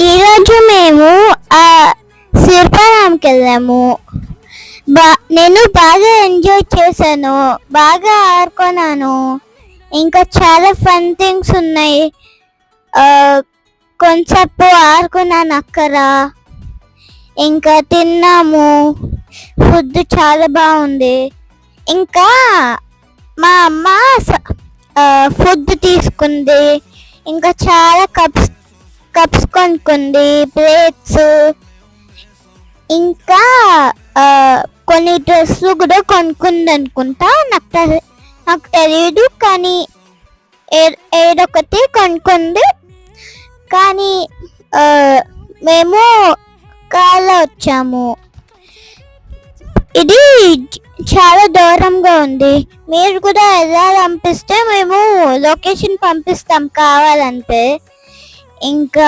ఈరోజు మేము శిల్పారాంకి వెళ్ళాము. నేను బాగా ఎంజాయ్ చేశాను, బాగా ఆడుకున్నాను. ఇంకా చాలా ఫన్ థింగ్స్ ఉన్నాయి. కొంచెంసేపు ఆడుకున్నాను అక్కడ. ఇంకా తిన్నాము, ఫుడ్ చాలా బాగుంది. ఇంకా మా అమ్మ ఫుడ్ తీసుకుంది. ఇంకా చాలా కప్స్ కొనుక్కుంది, ప్లేట్స్, ఇంకా కొన్ని డ్రెస్సులు కూడా కొనుక్కుంది అనుకుంటా. నాకు తెలియదు, కానీ ఏదొకటి కొనుక్కుంది. కానీ మేము కార్లో వచ్చాము. ఇది చాలా దూరంగా ఉంది. మీరు కూడా వెళ్ళాలనిపిస్తే మేము లొకేషన్ పంపిస్తాం కావాలంటే. ఇంకా